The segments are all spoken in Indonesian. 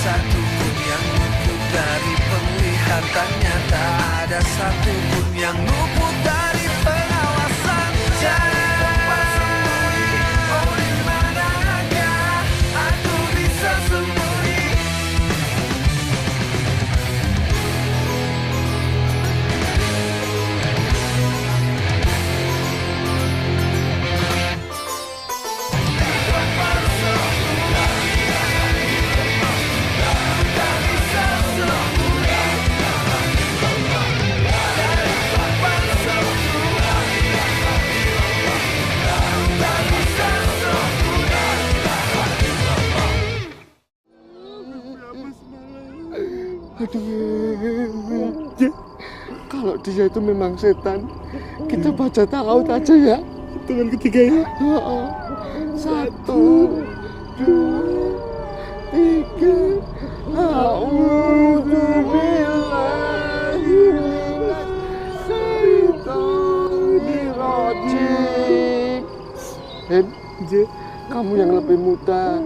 satupun yang luput dari penglihatannya, tak ada satupun yang luput dari pengawasan. Jangan sembunyi, oh di manakah aku bisa sembunyi? Aduh, ya. Kalau dia itu memang setan, kita baca ta'awud aja ya. Dengan ketiga ya. 1, 2, 3. A'udzu billahi minas syaitonir rajim. Hem, kamu yang lebih muda,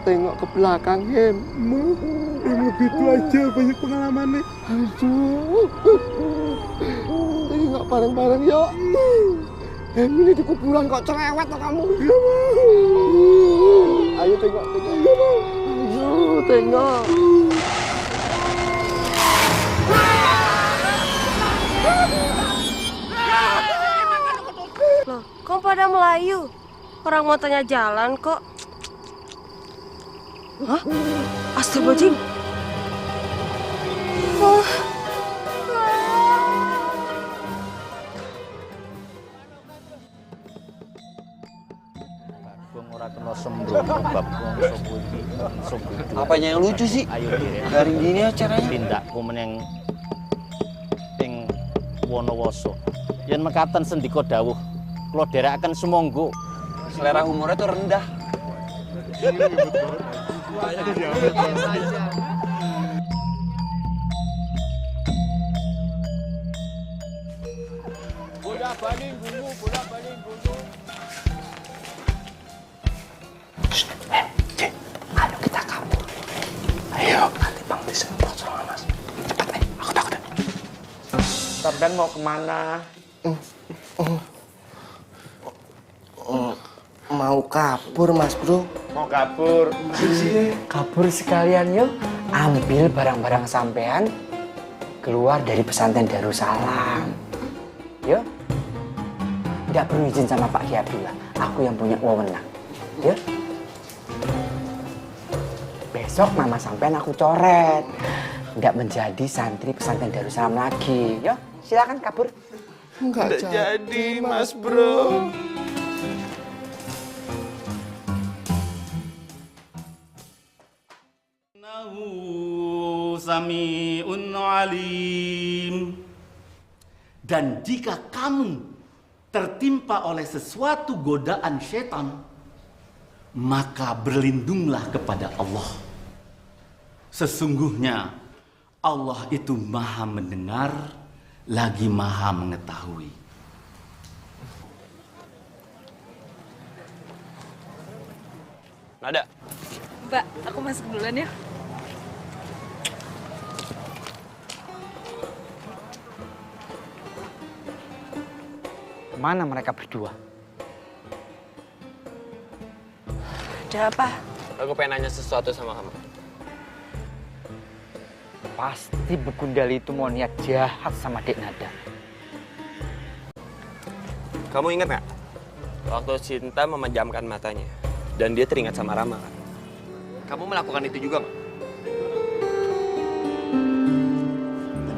tengok ke belakang, Hem. Yang lebih tua aja banyak pengalaman nih. Aduh, tengok bareng-bareng yuk. Ini di kuburan kok cerewet loh kamu. Ayo tengok. Ayo tengok. Loh, kok pada melayu? Orang mau tanya jalan kok. Hah? Astagfirullahaladzim. Oh. Apanya yang lucu sih? Garing gini acaranya. Tindakku meneng ing Wonowoso. Yen mekaten sendika dawuh, kula dherekaken sumangga. Selera humornya tuh rendah. Bolak-balik gunung. Ayo kita kabur. Ayo, nanti Bang disemprot sama Mas. Cepat, aku takut. Sampean mau kemana? Mau kabur, Mas Bro. Mau kabur. Kabur sekalian yuk. Ambil barang-barang sampean, keluar dari pesantren Darussalam. Yuk. Tidak perlu izin sama Pak Kiai Abdullah. Aku yang punya wewenang. Yuk. Besok mama sampean aku coret. Tidak menjadi santri pesantren Darussalam lagi. Yuk, silakan kabur. Enggak jadi, Mas Bro. Sami'un alim. Dan jika kamu tertimpa oleh sesuatu godaan setan, maka berlindunglah kepada Allah. Sesungguhnya Allah itu maha mendengar lagi maha mengetahui. Nggak ada. Mbak, aku masuk duluan ya. Mana mereka berdua? Ada apa? Aku pengen nanya sesuatu sama kamu. Pasti Begundal itu mau niat jahat sama Dek Nada. Kamu ingat nggak? Waktu Cinta memejamkan matanya dan dia teringat sama Rama kan? Kamu melakukan itu juga nggak?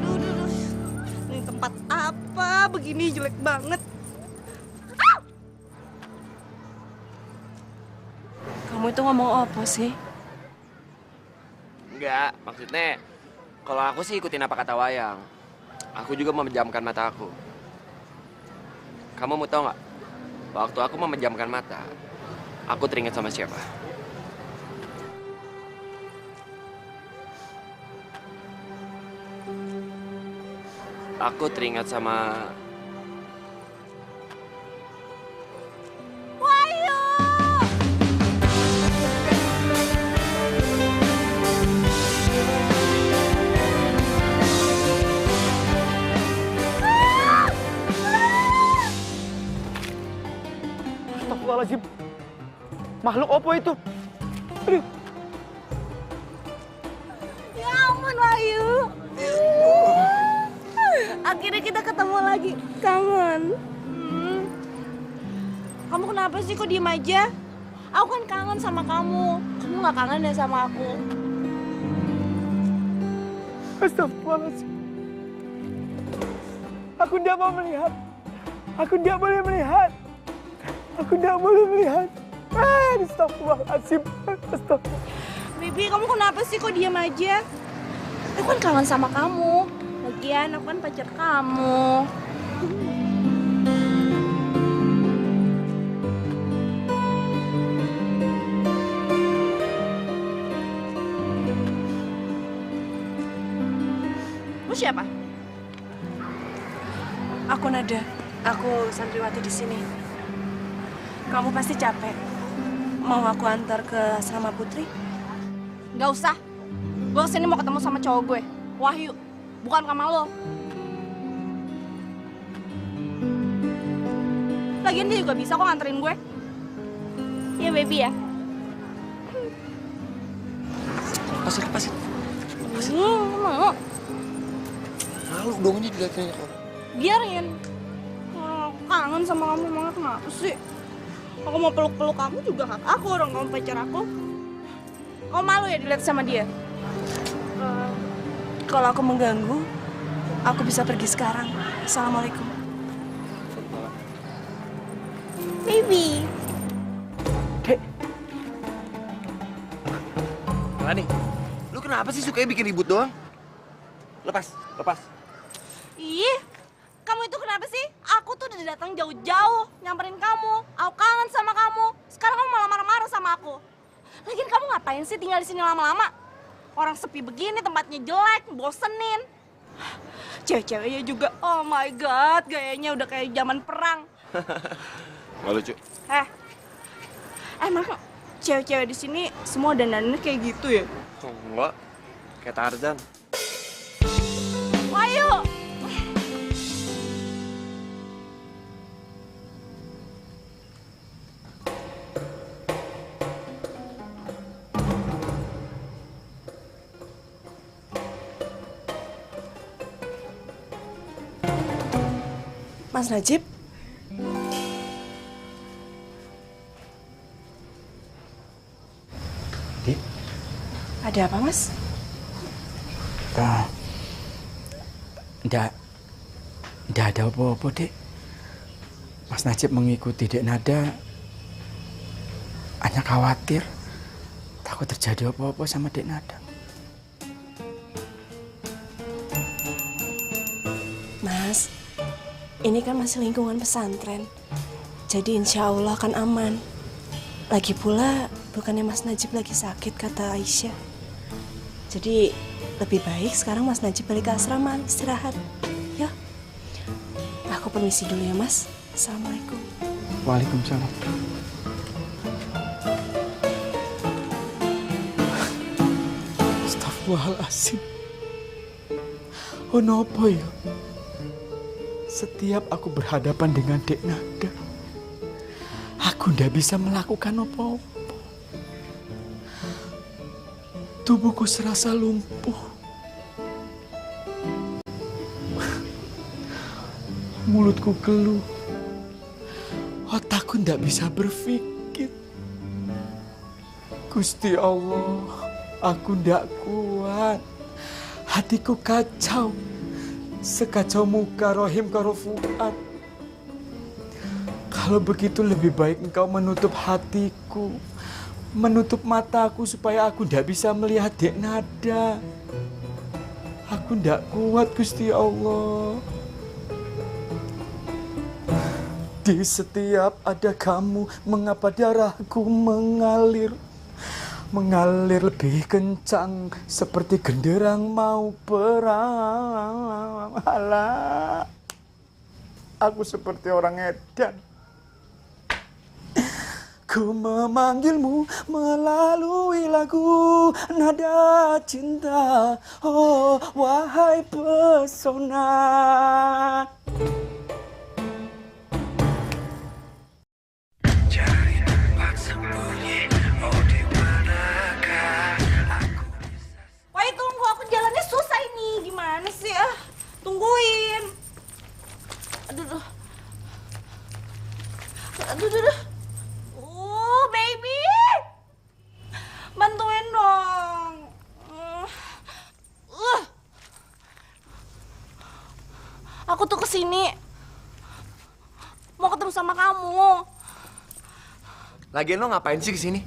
Aduh. Ini tempat apa? Begini jelek banget. Kamu itu ngomong apa sih? Enggak, maksudnya kalau aku sih ikutin apa kata Wayang. Aku juga memejamkan mata aku. Kamu mau tahu nggak? Waktu aku memejamkan mata, aku teringat sama siapa? Aku teringat sama Wahyu! Makhluk apa itu? Aduh. Ya ampun Wahyu. Akhirnya kita ketemu lagi. Kangen. Kamu kenapa sih kok diem aja? Aku kan kangen sama kamu. Kamu gak kangen ya sama aku? Astagfirullahaladzim. Aku tidak mau melihat. Aku tidak boleh melihat. Aku tidak boleh melihat. Astagfirullahaladzim. Astagfirullah. Bibi, kamu kenapa sih kok diem aja? Aku kan kangen sama kamu. Lagian aku kan pacar kamu. Lu siapa? Aku Nada. Aku santriwati di sini. Kamu pasti capek. Mau aku antar ke asrama Putri? Gak usah. Gue kesini mau ketemu sama cowok gue, Wahyu. Bukan sama lo. Lagian dia juga bisa kok nganterin gue. Iya, baby ya? Lepasin. Mau. Malu dong ini dilihatnya orang. Biarin. Aku kangen sama kamu banget, kenapa sih? Aku mau peluk-peluk kamu juga hak aku, orang kamu pacar aku. Kau malu ya dilihat sama dia? Kalau aku mengganggu, aku bisa pergi sekarang. Assalamualaikum. Baby. Dek, Lani, lu kenapa sih sukanya bikin ribut doang? Lepas. Ih, kamu itu kenapa sih? Aku tuh udah datang jauh-jauh nyamperin kamu. Aku kangen sama kamu. Sekarang kamu malah marah-marah sama aku. Lagian kamu ngapain sih tinggal di sini lama-lama? Orang sepi begini, tempatnya jelek, bosenin. Cewek-ceweknya juga, oh my god, gayanya udah kayak zaman perang. Gak lucu. Emang cewek-cewek di sini semua dandannya kayak gitu ya? Enggak, kayak Tarzan. Wahyu! Mas Najib? Dik, Ada apa, Mas? Nggak ada apa-apa, Dek. Mas Najib mengikuti Dek Nada hanya khawatir takut terjadi apa-apa sama Dek Nada. Mas, ini kan masih lingkungan pesantren. Jadi insya Allah akan aman. Lagi pula, bukannya Mas Najib lagi sakit, kata Aisyah. Jadi lebih baik sekarang Mas Najib balik ke asrama, istirahat. Ya, aku permisi dulu ya, Mas. Assalamualaikum. Waalaikumsalam. Astagfirullahaladzim. Oh nopo ya? Setiap aku berhadapan dengan Dek Nada, aku ndak bisa melakukan apa-apa. Tubuhku serasa lumpuh. Mulutku keluh. Otakku ndak bisa berpikir. Gusti Allah, aku ndak kuat. Hatiku kacau. Sekacau muka Rohim karo Fuad. Kalau begitu lebih baik engkau menutup hatiku, menutup mataku supaya aku tidak bisa melihat Dek Nada. Aku tidak kuat, Gusti Allah. Di setiap ada kamu, mengapa darahku mengalir? Mengalir lebih kencang seperti genderang mau perang. Alah, aku seperti orang edan. Ku memanggilmu melalui lagu nada cinta. Oh, wahai pesona. Cari tempat sembunyi. Aku tuh kesini mau ketemu sama kamu. Lagian lo ngapain sih kesini?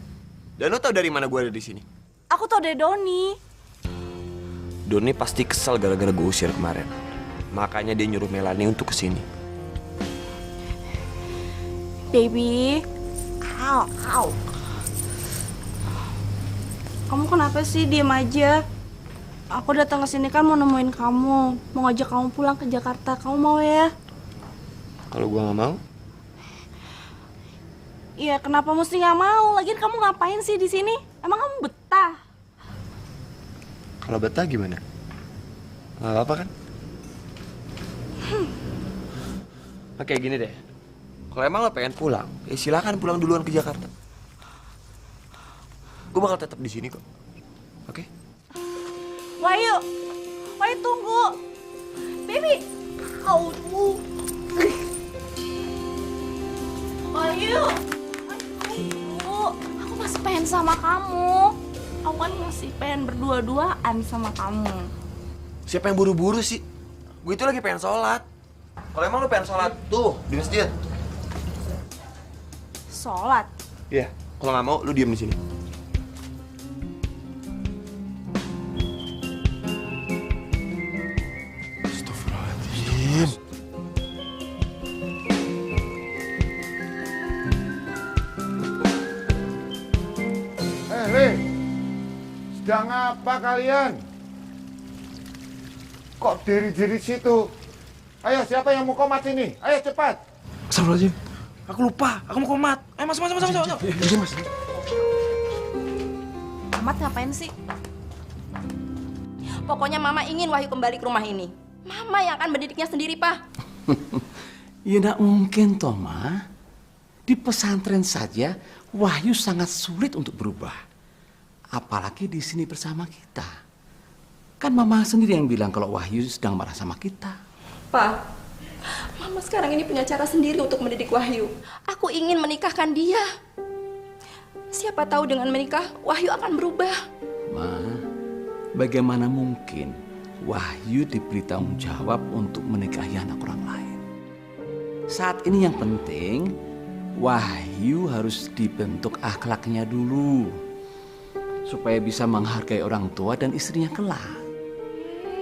Dan lo tau dari mana gue ada di sini? Aku tau dari Doni. Doni pasti kesel gara-gara gue usir kemarin. Makanya dia nyuruh Melanie untuk kesini. Baby, ow. Kamu kenapa sih diem aja? Aku datang ke sini kan mau nemuin kamu, mau ngajak kamu pulang ke Jakarta. Kamu mau ya? Kalau gue nggak mau? Iya, kenapa mesti nggak mau? Lagian kamu ngapain sih di sini? Emang kamu betah? Kalau betah gimana? Nggak apa-apa kan? Oke, gini deh. Kalau emang lo pengen pulang, ya silakan pulang duluan ke Jakarta. Gue bakal tetap di sini kok. Oke? Wahyu tunggu. Baby, Wahyu, aku masih pengen sama kamu. Aku kan masih pengen berdua-duaan sama kamu. Siapa yang buru-buru sih? Gue itu lagi pengen sholat. Kalau emang lo pengen sholat, tuh di masjid. Sholat? Iya. Kalau nggak mau, lu diem di sini. Astagfirullahaladzim. Hei, sedang apa kalian? Kok diri-diri situ? Ayo, siapa yang mau komat ini? Ayo cepat. Astagfirullahaladzim. Aku lupa, aku mau komat. Ayo masuk. Iya, Mas. Amat ngapain sih? Pokoknya Mama ingin Wahyu kembali ke rumah ini. Mama yang akan mendidiknya sendiri, Pak. Ya tidak mungkin, Toma. Di pesantren saja, Wahyu sangat sulit untuk berubah. Apalagi di sini bersama kita. Kan Mama sendiri yang bilang kalau Wahyu sedang marah sama kita. Pak, Mama sekarang ini punya cara sendiri untuk mendidik Wahyu. Aku ingin menikahkan dia. Siapa tahu dengan menikah, Wahyu akan berubah. Ma, bagaimana mungkin Wahyu diberi tanggung jawab untuk menikahi anak orang lain? Saat ini yang penting, Wahyu harus dibentuk akhlaknya dulu. Supaya bisa menghargai orang tua dan istrinya kelak.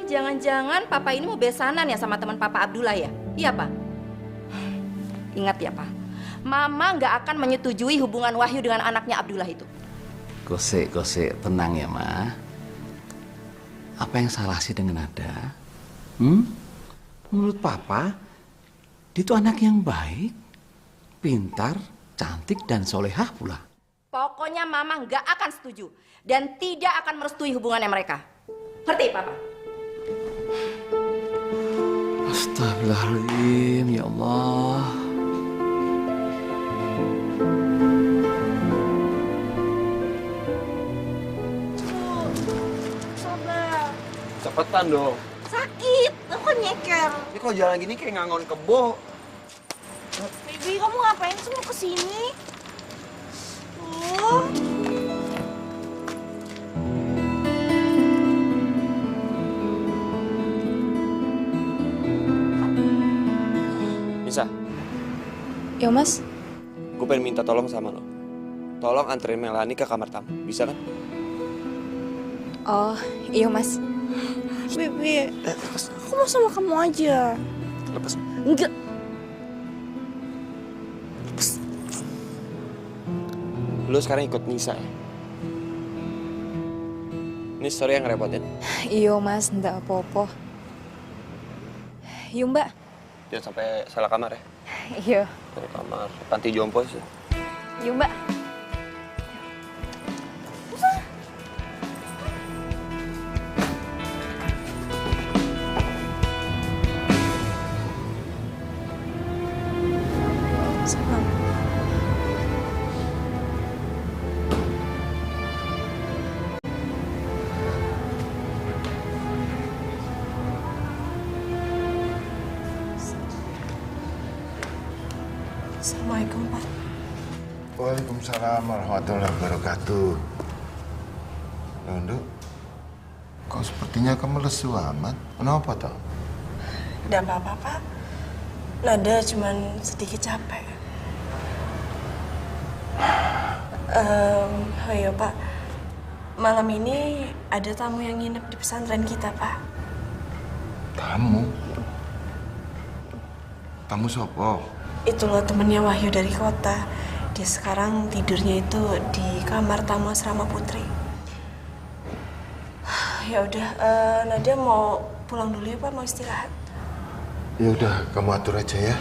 Jangan-jangan Papa ini mau besanan ya sama teman Papa Abdullah ya? Iya, Pak? Ingat ya, Pak. Mama nggak akan menyetujui hubungan Wahyu dengan anaknya Abdullah itu. Gosek, tenang ya, Ma. Apa yang salah sih dengan Nada? Menurut Papa, dia itu anak yang baik, pintar, cantik, dan solehah pula. Pokoknya Mama nggak akan setuju dan tidak akan merestui hubungannya mereka. Ngerti, Papa? Astagfirullahaladzim, ya Allah. Sabar. Cepetan dong. Sakit, aku kan nyeker. Ini kalau jalan gini kayak ngangon kebo. Baby, kamu ngapain sih mau kesini? Bisa? Yo, Mas. Gue pengen minta tolong sama lo. Tolong anterin Melanie ke kamar tamu. Bisa kan? Oh, iya, Mas. Baby, Lepas. aku mau sama kamu aja. Lepas. Enggak. Lo sekarang ikut Nisa ya? Ini story yang ngerepotin. Iya, Mas, ndak apa-apa. Yuk, Mbak. Jangan sampai salah kamar ya. Iya. Salah kamar. Panti jompo sih. Yuk, Mbak. Salam. Assalamualaikum, Pak. Waalaikumsalam warahmatullahi wabarakatuh. Londo, kok sepertinya kamu lesu amat? Kenapa toh? Udah apa-apa, Pak. Nada cuman sedikit capek. Ayo Pak, malam ini ada tamu yang nginep di pesantren kita, Pak. Tamu? Tamu siapa? Itu loh temennya Wahyu dari kota. Dia sekarang tidurnya itu di kamar tamu asrama putri. Ya udah, Nadia mau pulang dulu ya Pak, mau istirahat. Ya udah, kamu atur aja ya.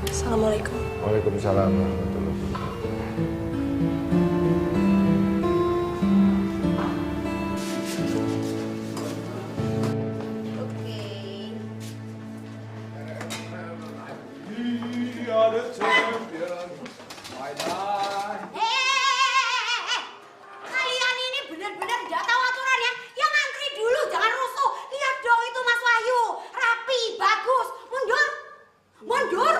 Assalamualaikum. Waalaikumsalam warahmatullahi wabarakatuh. Kalian ini benar-benar nggak tahu aturan ya. Yang ngantri dulu, jangan rusuh. Lihat dong itu Mas Wahyu, rapi, bagus. Mundur, mundur.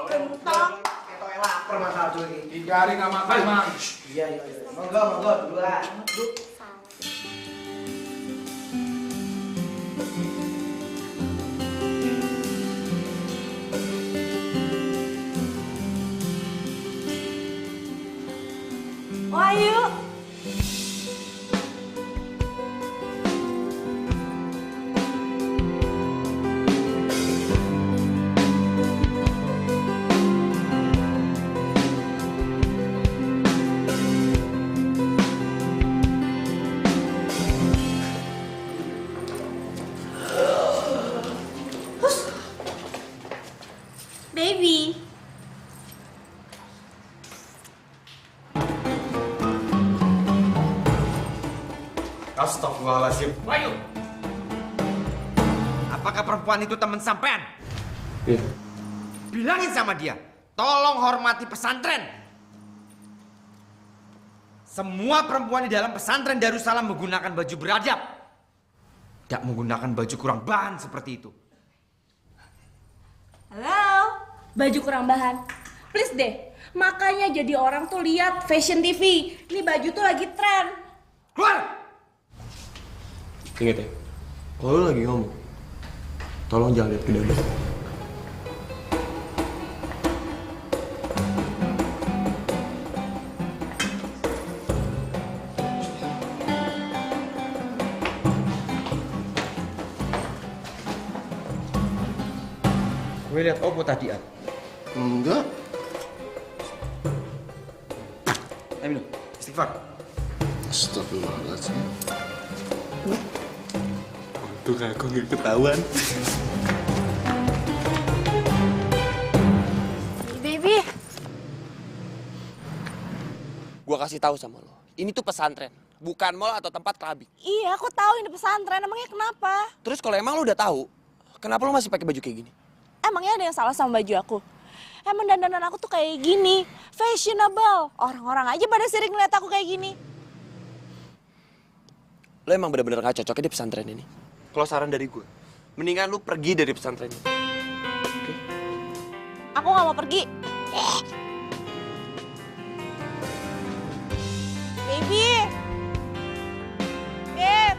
Gentong. Lapar Mas Arjo ini. Hindari nggak makan, Mang. Iya. Monggo duluan. Wahyu. Baby. Astagfirullahaladzim. Wahyu! Apakah perempuan itu teman sampean? Iya. Bilangin sama dia, tolong hormati pesantren. Semua perempuan di dalam pesantren Darussalam menggunakan baju beradab. Tidak menggunakan baju kurang bahan seperti itu. Halo, baju kurang bahan. Please deh, makanya jadi orang tuh lihat fashion TV. Ini baju tuh lagi tren. Keluar! Ingat ya, kalau lu lagi ngomong, tolong jangan lihat ke dada. Gue lihat Opo tadi, Ad. Enggak. Ayo minum, istighfar. Astagfirullahaladzim. Tuh aku nggak ketahuan. Baby. Gua kasih tahu sama lo, ini tuh pesantren, bukan mall atau tempat kelabing. Iya, aku tahu ini pesantren. Emangnya kenapa? Terus kalau emang lo udah tahu, kenapa lo masih pakai baju kayak gini? Emangnya ada yang salah sama baju aku? Emang dandanan aku tuh kayak gini, fashionable. Orang-orang aja pada sering ngeliat aku kayak gini. Lo emang bener-bener gak cocoknya di pesantren ini. Kalau saran dari gue, mendingan lo pergi dari pesantren ini. Oke? Aku gak mau pergi. Baby. Babe.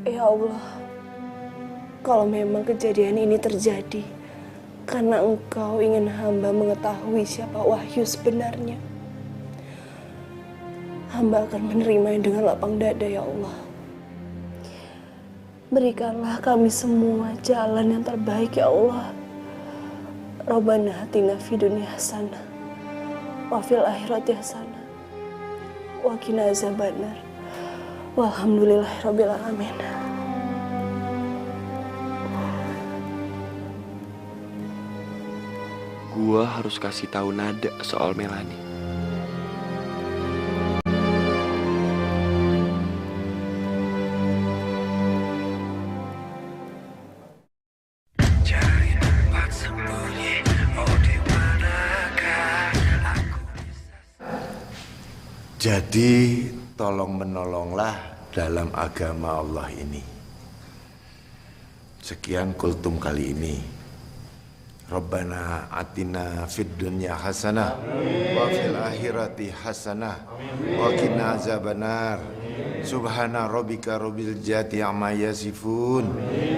Ya Allah, kalau memang kejadian ini terjadi karena Engkau ingin hamba mengetahui siapa Wahyu sebenarnya, hamba akan menerimanya dengan lapang dada, ya Allah. Berikanlah kami semua jalan yang terbaik, ya Allah. Rabbana atina fid dunya hasanah wa fil akhirati hasanah wa qina azabannar. Walhamdulillahirabbil alamin. Gua harus kasih tahu Nada soal Melanie. Jadi tolong menolonglah dalam agama Allah ini. Sekian kultum kali ini. Rabbana atina fid dunya hasanah wa fil akhirati hasanah wa qina azabannar. Subhana rabbika rabbil izzati amma yasifun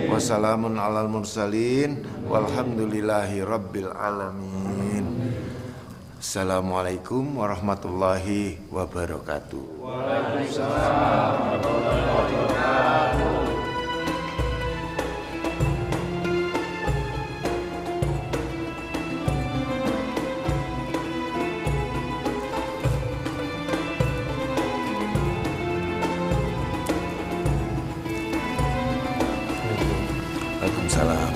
wa salamun alal mursalin walhamdulillahi rabbil alamin. Assalamualaikum warahmatullahi wabarakatuh. Waalaikumsalam warahmatullahi wabarakatuh. Waalaikumsalam.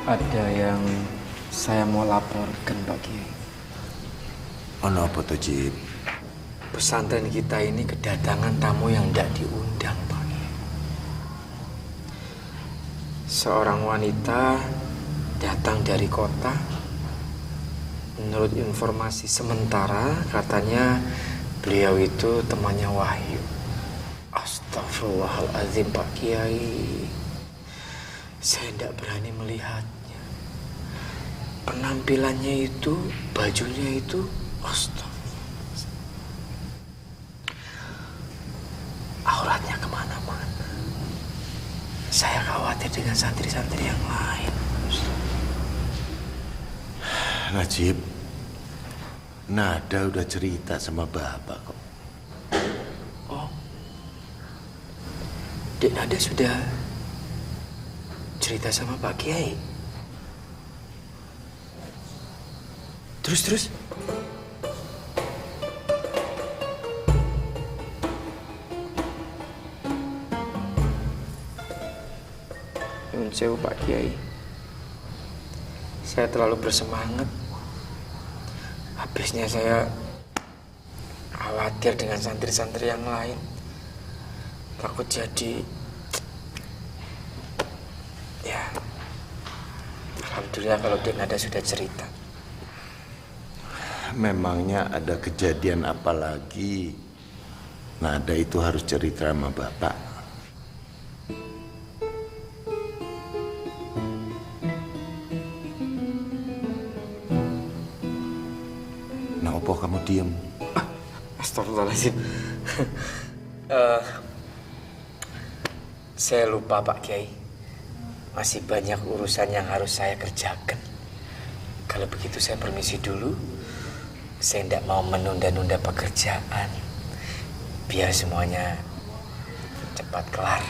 Ada yang saya mau laporkan, Pak Kiai. Ono apa tuh, Jib? Pesantren kita ini kedatangan tamu yang tidak diundang, Pak Kiai. Seorang wanita datang dari kota. Menurut informasi sementara, katanya beliau itu temannya Wahyu. Astagfirullahaladzim, Pak Kiai. Saya tidak berani melihatnya. Penampilannya itu, bajunya itu, astagfirullah. Auratnya kemana-mana. Saya khawatir dengan santri-santri yang lain. Najib, Nada udah cerita sama Bapak kok. Oh, Dek Nada sudah cerita sama Pak Kiai. Terus? Nyun sewu Pak Kiai. Saya terlalu bersemangat. Habisnya saya khawatir dengan santri-santri yang lain. Takut jadi... Ya, alhamdulillah kalau Dek Nada sudah cerita. Memangnya ada kejadian apa lagi? Nada itu harus cerita sama Bapak. Nah, apa kamu diem? Astagfirullahaladzim. Saya lupa, Pak Kiai. Masih banyak urusan yang harus saya kerjakan. Kalau begitu saya permisi dulu. Saya tidak mau menunda-nunda pekerjaan. Biar semuanya cepat kelar.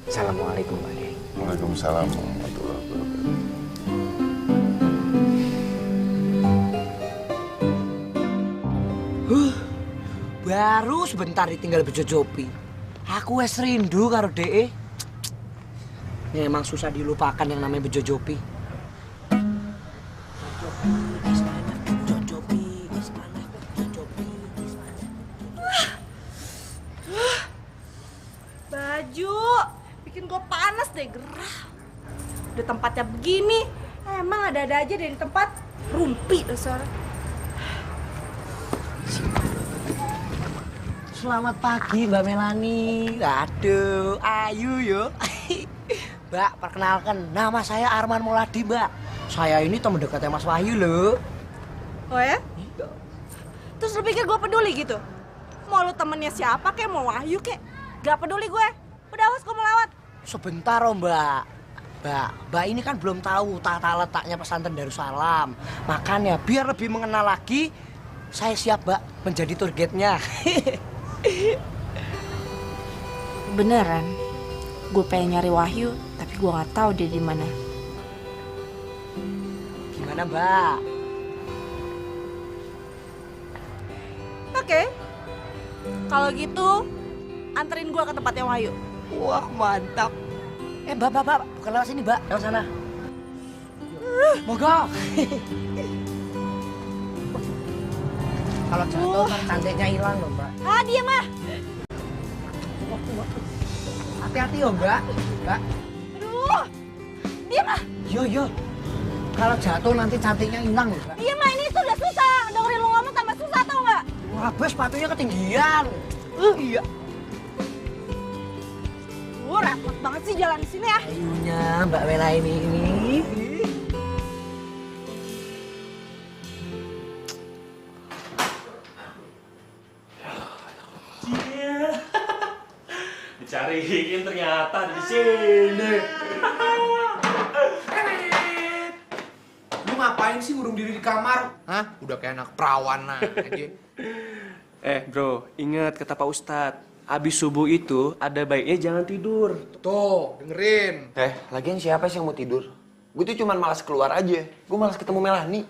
Assalamualaikum, Pak Kiai. Waalaikumsalam warahmatullahi wabarakatuh. Baru sebentar ditinggal bejo Jopi. Aku wes rindu karo DE. Ini emang susah dilupakan yang namanya bejo Jopi. Baju bikin gue panas deh, gerah. Udah tempatnya begini, emang ada-ada aja dari tempat rumpi dasar. Selamat pagi Mbak Melani. Aduh, ayu yo. Mbak, perkenalkan, nama saya Arman Mauladi, Mbak. Saya ini teman dekatnya Mas Wahyu loh. Oh ya? Terus lu pikir gue peduli gitu? Mau lu temennya siapa kek, mau Wahyu kek? Gak peduli gue. Udah awas gue mau lewat. Sebentar oh Mbak. Mbak ini kan belum tahu tata letaknya pesantren Darussalam. Makanya biar lebih mengenal lagi, saya siap Mbak menjadi tour guide-nya. Beneran, gue pengen nyari Wahyu, tapi gue nggak tahu dia di mana. Gimana Mbak? Oke. Kalau gitu, anterin gue ke tempatnya Wahyu. Wah mantap. Mbak, bukan lewat sini Mbak, lewat sana. Mogok. Kalau jatuh kan cantiknya hilang loh Mbak. Ah, diam ah. Hati-hati loh Mbak. Mbak. Aduh, diam ah. Yo. Kalau jatuh nanti cantiknya hilang loh Mbak. Diam ah, ini sudah susah. Dengerin lu ngomong tambah susah tau nggak? Wah, bos sepatunya ketinggian. Iya. repot banget sih jalan di sini ya. Ayunya Mbak Mela ini. Dicariin ternyata di sini. Lu ngapain sih ngurung diri di kamar? Hah? Udah kayak anak perawan aja. Bro, ingat kata Pak Ustadz, abis subuh itu ada baiknya jangan tidur. Tuh, dengerin. Lagian siapa sih yang mau tidur? Gue tuh cuma malas keluar aja. Gue malas ketemu Melani.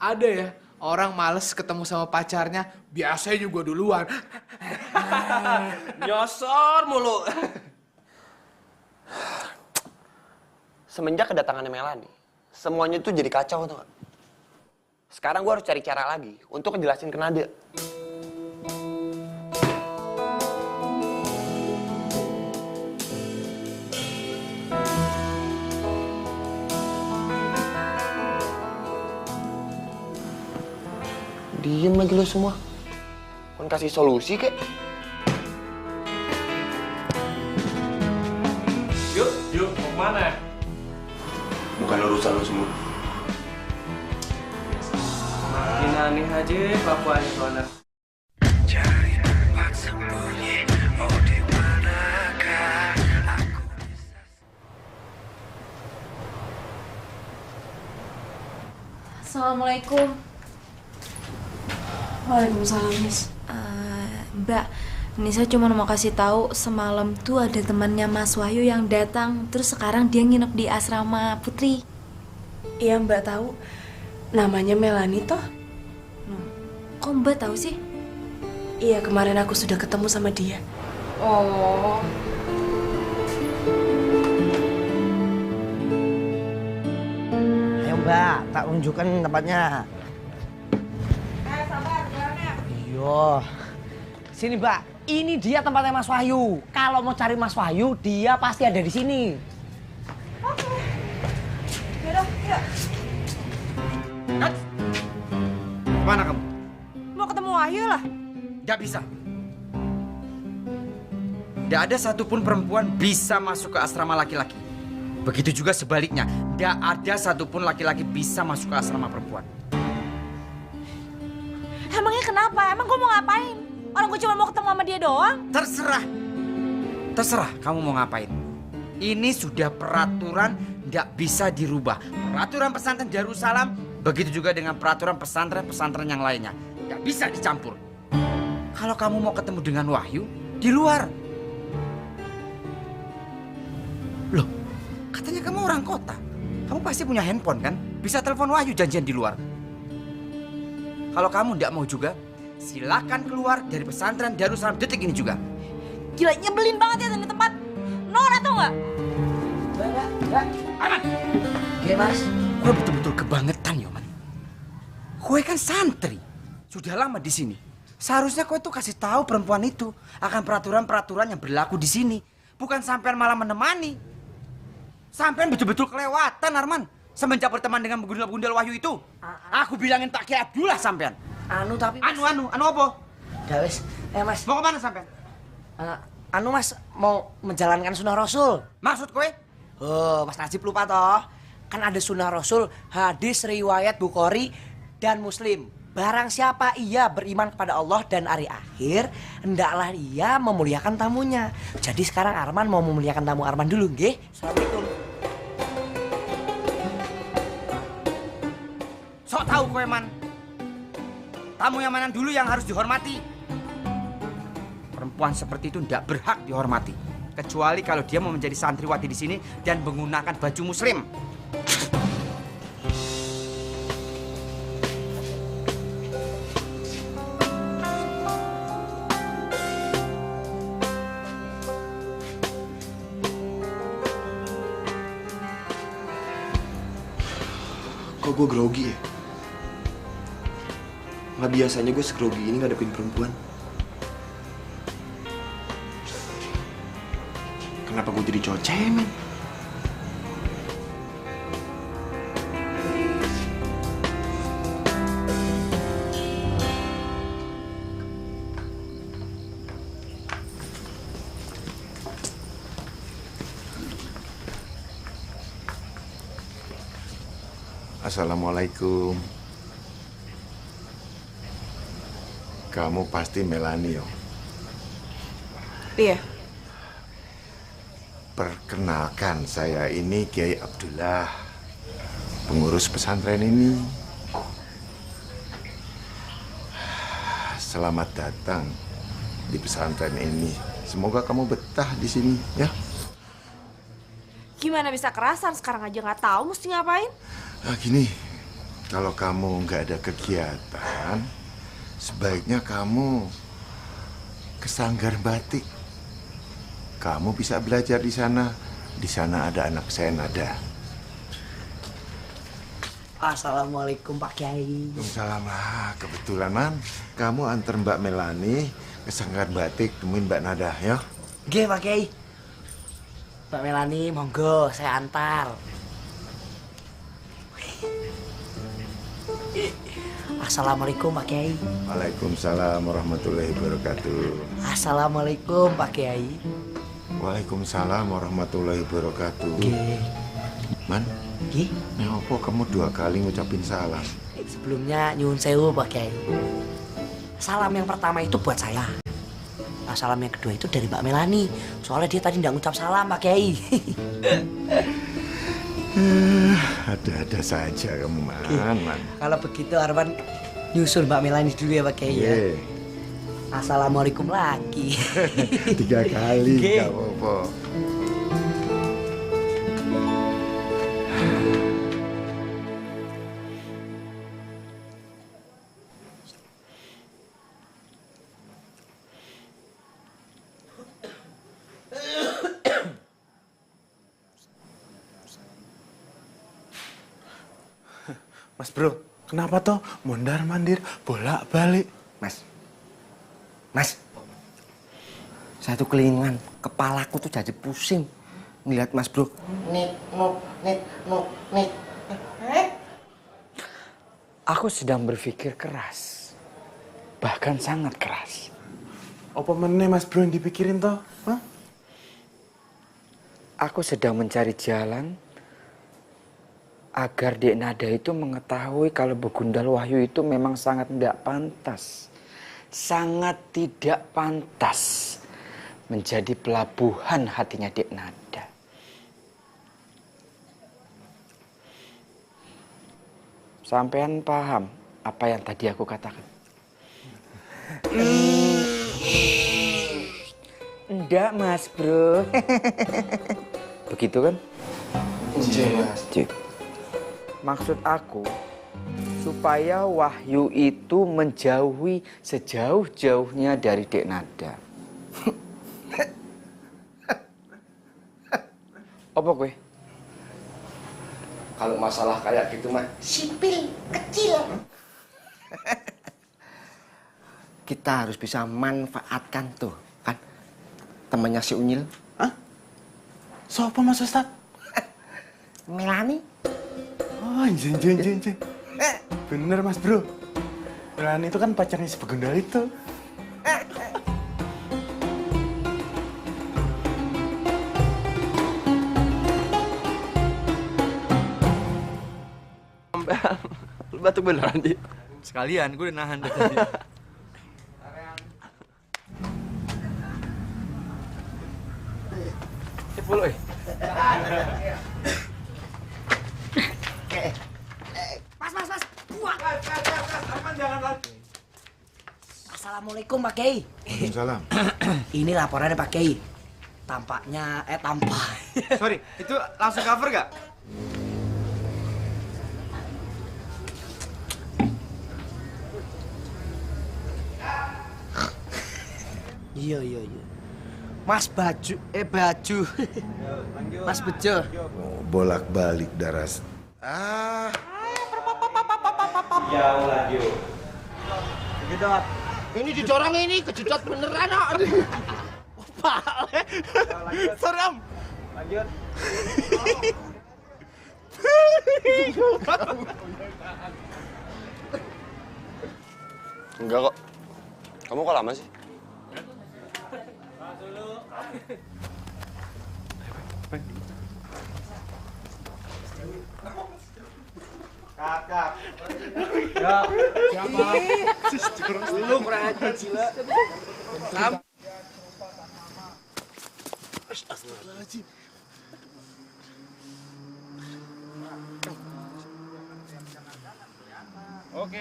Ada ya, orang males ketemu sama pacarnya, biasanya juga duluan. Nyosor mulu. Semenjak kedatangannya Melani, semuanya tuh jadi kacau tuh. Sekarang gue harus cari cara lagi untuk ngejelasin ke Nada. Diem lagi lo semua. Kan kasih solusi kek. Yuk, mau kemana? Bukan urusan lo semua. Makin aneh aja kelakuannya tuh anak. Cari tempat sembunyi, oh di manakah aku bisa. Assalamualaikum. Waalaikumsalam, Miss. Mbak, Nisa cuma mau kasih tahu semalam tuh ada temannya Mas Wahyu yang datang, terus sekarang dia nginep di asrama Putri. Iya, Mbak tahu. Namanya Melani toh? Kok Mbak tahu sih? Iya, kemarin aku sudah ketemu sama dia. Oh. Ayo Mbak, tak tunjukkan tempatnya. Sabar, jalannya. Iya. Sini Mbak, ini dia tempatnya Mas Wahyu. Kalau mau cari Mas Wahyu, dia pasti ada di sini. Oke. Yaudah, yuk. Kemana kamu? Mau ketemu Wahyu lah. Gak bisa. Gak ada satupun perempuan bisa masuk ke asrama laki-laki. Begitu juga sebaliknya. Gak ada satupun laki-laki bisa masuk ke asrama perempuan. Emangnya kenapa? Emang gue mau ngapain? Orang gue cuma mau ketemu sama dia doang. Terserah. Terserah kamu mau ngapain. Ini sudah peraturan gak bisa dirubah. Peraturan pesantren Darussalam, begitu juga dengan peraturan pesantren-pesantren yang lainnya. Gak bisa dicampur. Kalau kamu mau ketemu dengan Wahyu, di luar. Loh, katanya kamu orang kota. Kamu pasti punya handphone kan? Bisa telepon Wahyu janjian di luar. Kalau kamu tidak mau juga, silakan keluar dari pesantren Darussalam detik ini juga. Gila, nyebelin banget ya di tempat. Norak tau nggak? Aman. Oke Mas. Gue betul-betul kebangetan ya, Man. Gue kan santri, sudah lama di sini. Seharusnya kau tuh kasih tahu perempuan itu akan peraturan-peraturan yang berlaku di sini. Bukan sampean malah menemani. Sampean betul-betul kelewatan, Arman. Semenjak berteman dengan begundal-gundal Wahyu itu. Aku bilangin tak kayak Abdullah sampean. Tapi Mas. Anu apa? Udah wis. Mas. Mau kemana sampean? Mas, mau menjalankan sunnah Rasul. Maksud kowe? Oh, Mas Najib lupa toh. Kan ada sunnah Rasul, hadis riwayat Bukhari dan Muslim. Barang siapa ia beriman kepada Allah dan hari akhir, hendaklah ia memuliakan tamunya. Jadi sekarang Arman mau memuliakan tamu Arman dulu, nggih? Assalamualaikum. Sok tahu kowe, Man. Tamu yang mana dulu yang harus dihormati? Perempuan seperti itu tidak berhak dihormati. Kecuali kalau dia mau menjadi santriwati di sini dan menggunakan baju muslim. Kok gue grogi ya? Nggak biasanya gue segrogi ini ngadepin perempuan. Kenapa gue jadi cowok cemen? Assalamualaikum. Kamu pasti Melani, yo. Iya. Perkenalkan, saya ini Kiai Abdullah, pengurus pesantren ini. Selamat datang di pesantren ini. Semoga kamu betah di sini, ya. Gimana bisa kerasan? Sekarang aja nggak tahu mesti ngapain. Nah, gini, kalau kamu nggak ada kegiatan, sebaiknya kamu ke sanggar batik. Kamu bisa belajar di sana. Di sana ada anak saya Nada. Assalamualaikum Pak Kiai. Waalaikumsalam lah. Kebetulan, Man. Kamu antar Mbak Melani ke sanggar batik, temuin Mbak Nada, ya. Oke Pak Kiai. Mbak Melani, monggo saya antar. Assalamualaikum Pak Kiai. Waalaikumsalam warahmatullahi wabarakatuh. Assalamualaikum Pak Kiai. Waalaikumsalam warahmatullahi wabarakatuh. Man, kenapa kamu 2 kali ngucapin salam? Sebelumnya nyuwun sewu Pak Kiai. Salam yang pertama itu buat saya. Nah, salam yang kedua itu dari Mbak Melani. Soalnya dia tadi nggak ngucap salam Pak Kiai. Ada-ada saja kamu, Man. Kalau begitu Arman nyusul Mbak Melani dulu ya Pak Kiai ya. Assalamualaikum lagi. 3 kali, gak apa-apa. Mas bro, kenapa toh mondar-mandir, bolak-balik? Mas, saya tuh kelingan, kepalaku tuh jadi pusing ngeliat Mas bro. Nik. Aku sedang berpikir keras, bahkan sangat keras. Apa meneh Mas bro yang dipikirin toh? Hah? Aku sedang mencari jalan agar Dek Nada itu mengetahui kalau Begundal Wahyu itu memang sangat tidak pantas. Sangat tidak pantas menjadi pelabuhan hatinya Dek Nada. Sampean paham apa yang tadi aku katakan? Enggak Mas bro. Begitu kan? Cik. Maksud aku supaya Wahyu itu menjauhi sejauh-jauhnya dari Dek Nada. Apa gue? Kalau masalah kayak gitu mah Sipil kecil. kita harus bisa manfaatkan tuh kan temannya si Unyil. Hah? Siapa Mas Ustad? Melani. Oh, jeng. Bener Mas bro. Melani itu kan pacarnya si Begundal itu. Lu batuk beneran, Di? Sekalian, gue udah nahan dari tadi. Cepul, Mas. Assalamualaikum Pak Kiai. Waalaikumsalam. Ini laporannya Pak Kiai. Tampaknya, Sorry, itu langsung cover gak? Iya. Mas baju. Mas Bejo. Oh, bolak-balik daras. Ini dicorong ini, kejutot beneran, Pak. Sorry, Om. Lanjut. Enggak kok. Kamu kok lama sih? Kakak. Ya, siapa? Lu kurang ajar gila. Astagfirullahaladzim. Oke.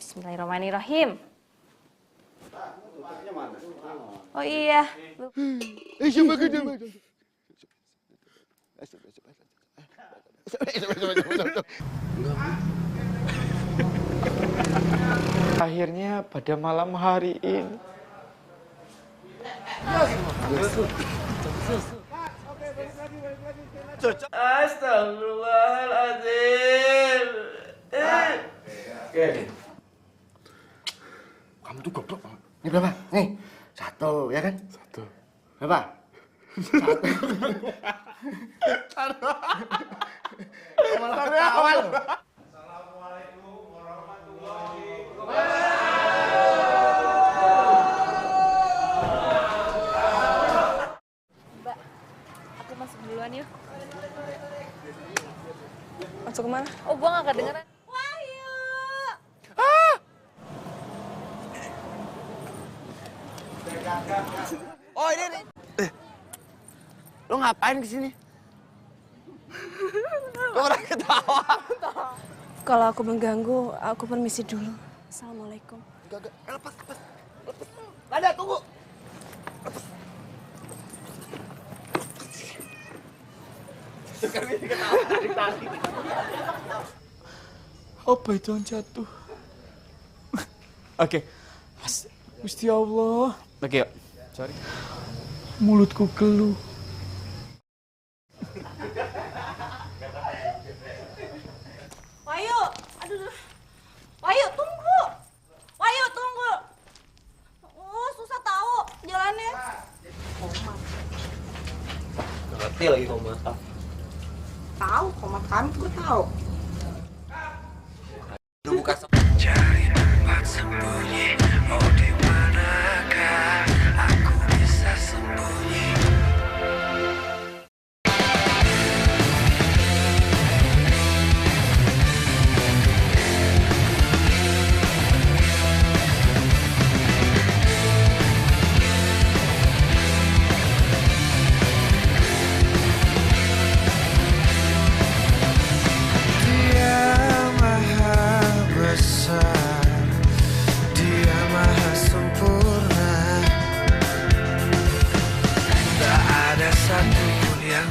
Bismillahirrahmanirrahim. Oh iya. Akhirnya pada malam hari ini. Astagfirullahaladzim. Kamu tuh goblok banget. Ini berapa? Nih, 1 ya kan? 1. Berapa? 1. Awal. Assalamualaikum warahmatullahi wabarakatuh. Mbak, aku masuk duluan yuk. Masuk kemana? Oh, gua gak kedengeran. Wahyu. Oh ini nih. Lo ngapain kesini? Lo orang ketawa. Kalau aku mengganggu, aku permisi dulu. Assalamualaikum. Gak. Lepas. Ada, tunggu. Apa itu yang jatuh? Oke. Gusti Allah. Oke, yuk. Sorry. Mulutku keluh. Wahyu, aduh. Wahyu, tunggu. Wahyu, tunggu. Oh, susah tahu jalannya. Ngerti lagi kamu masak. Tahu, komat kami juga tahu. Cari tempat sembunyi, oh di manakah aku bisa sembunyi? Dia maha besar, Dia maha sempurna, tak ada satupun yang